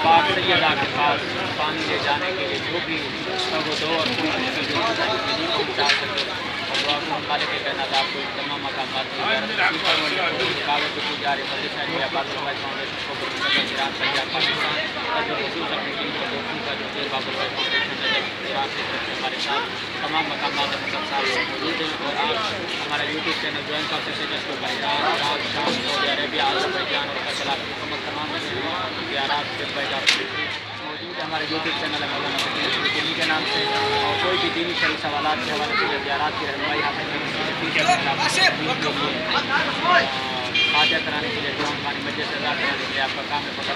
پاک سیدہ کے پاس پانی لے جانے کے لیے جو بھی سب دو اور نہیں پہنچا سکے اور مالک کے کائنات آپ کو تمام مقامات کاغذ کی جاری فاؤنڈیشن کو ایران پنجاب پاکستان اور جو خصوص اپنی ٹیم کو دوستوں کا جو بابر فاؤنڈیشن ہے ایران کی طرف سے ہمارے ساتھ تمام مقامات موجود ہیں اور آپ ہمارا یوٹیوب چینل جوائن کر سکتے ہیں جس کو ایران عراق شام سعودی عربیہ آذربائیجان اور کچھ تمام اختیارات سے موجود ہے ہمارے یوٹیوب چینل ہے کے نام سے اور کوئی بھی دینی شرعی سوالات کے حوالے سے اختیارات کی رہنمائی حاصل حاجت کرانے کے لیے جو ہماری مسجد سے ادا کرانے کے لیے آپ کا کام ہے اپنا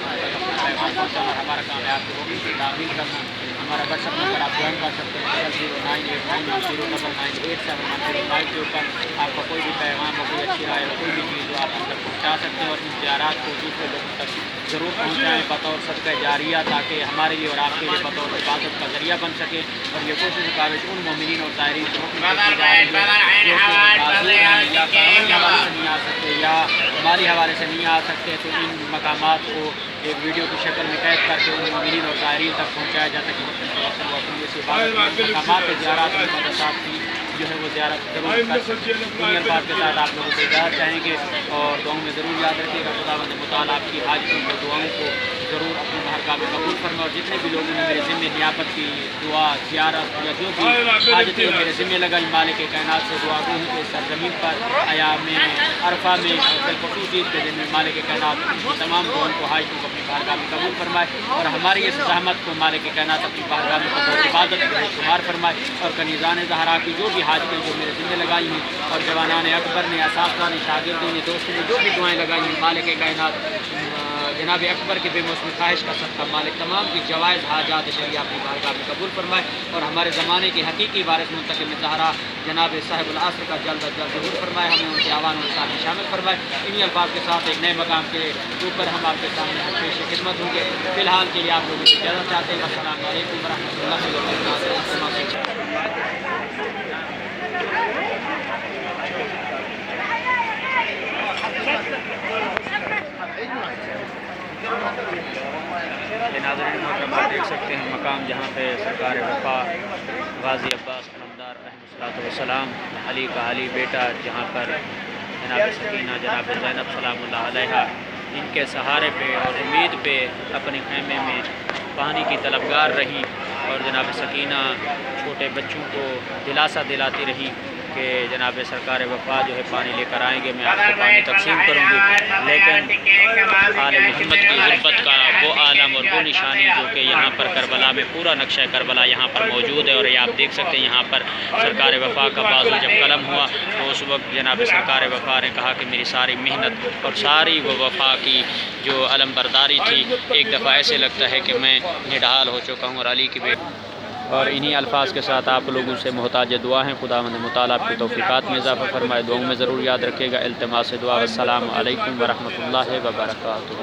پیغام پہنچانا اور ہمارا کام ہے آپ کے وقت کی تعمیل کرنا ہمارا واٹس ایپ نمبر آپ جوائن کر سکتے ہیں 00989098790 کے اوپر آپ کا کوئی بھی پیغام ہو کوئی اچھی رائے ہو کوئی بھی چیز ہو آپ ہم تک پہنچا سکتے ہیں اور ان اختیارات کو دوسرے لوگوں تک ضرور پہنچائیں بطور صدقہ جاریہ تاکہ ہمارے لیے اور آپ کے لیے بطور حفاظت کا ذریعہ بن سکے اور یہ کوشش کاوش ان مومنین اور زائرین کو نہیں آ سکتے یا مالی حوالے سے نہیں آ سکتے تو ان مقامات کو ایک ویڈیو کی شکل میں قید کر کے ان مومنین اور زائرین تک پہنچایا جاتا ہے کہ وہ اپنی مقامات زیارات مقدسات کی جو ہے وہ زیارت ضرور کر سکتے ہیں الفاظ کے ساتھ آپ لوگوں سے اجازت چاہیں گے اور دعاؤں میں ضرور یاد رکھیے گا خداوند متعال آپ کی حاجتوں کو دعاؤں کو ضرور اپنے بارگاہ میں قبول فرمائے اور جتنے بھی لوگوں نے میرے ذمے نیابت کی دعا زیارت یا جو بھی حاجتیں میرے ذمے لگائی مالک کائنات سے دعا گو ہوں کہ سرزمین پر ایام عرفہ میں بالخصوص عید کے دن میں مالک کائنات تمام دعاؤں کو حاجتوں کو اپنی بارگاہ میں قبول فرمائے اور ہماری اس زحمت کو مالک کائنات اپنی بارگاہ میں بطور عبادت کو شمار فرمائے اور کنیزان زہرا کی جو بھی حاجتیں جو میرے ذمے لگائی ہیں اور جوانان اکبر نے اساتذہ نے شاگردوں نے دوستوں نے جو بھی دعائیں لگائی ہیں مالک کائنات جناب اکبر کے بے موسم خواہش کا صدقہ مالک تمام کی جوائز حاجات شریعہ اپنی بارگاہ میں قبول فرمائے اور ہمارے زمانے کے حقیقی وارث منتخب زہرا جناب صاحب العصر کا جلد از جلد ظہور فرمائے ہمیں ان کے آوان اور ساتھ شامل فرمائے انہی الفاظ کے ساتھ ایک نئے مقام کے اوپر ہم آپ کے سامنے پیش خدمت ہوں گے فی الحال کے لیے آپ لوگوں سے اجازت چاہتے ہیں السلام علیکم ورحمۃ اللہ وبرکاتہ ناظرین محترم آپ دیکھ سکتے ہیں مقام جہاں پہ سرکار وفا غازی عباس علمدار علیہ السلام علی کا علی بیٹا جہاں پر جناب سکینہ جناب زینب سلام اللہ علیہ ان کے سہارے پہ اور امید پہ اپنے خیمے میں پانی کی طلبگار رہی اور جناب سکینہ چھوٹے بچوں کو دلاسا دلاتی رہی کہ جناب سرکار وفا جو ہے پانی لے کر آئیں گے میں آپ کو پانی تقسیم کروں گی لیکن آل محمد کی غربت کا وہ عالم اور وہ نشانی جو کہ یہاں پر کربلا میں پورا نقشہ کربلا یہاں پر موجود ہے اور یہ آپ دیکھ سکتے ہیں یہاں پر سرکار وفا کا بازو جب قلم ہوا تو اس وقت جناب سرکار وفا نے کہا کہ میری ساری محنت اور ساری وہ وفا کی جو علم برداری تھی ایک دفعہ ایسے لگتا ہے کہ میں نڈھال ہو چکا ہوں اور علی کی بیٹی اور انہی الفاظ کے ساتھ آپ لوگوں سے محتاج دعا ہیں خداوند متعال آپ کی توفیقات میں اضافہ فرمائے دعاؤں میں ضرور یاد رکھے گا التماس دعا والسلام علیکم ورحمۃ اللہ وبرکاتہ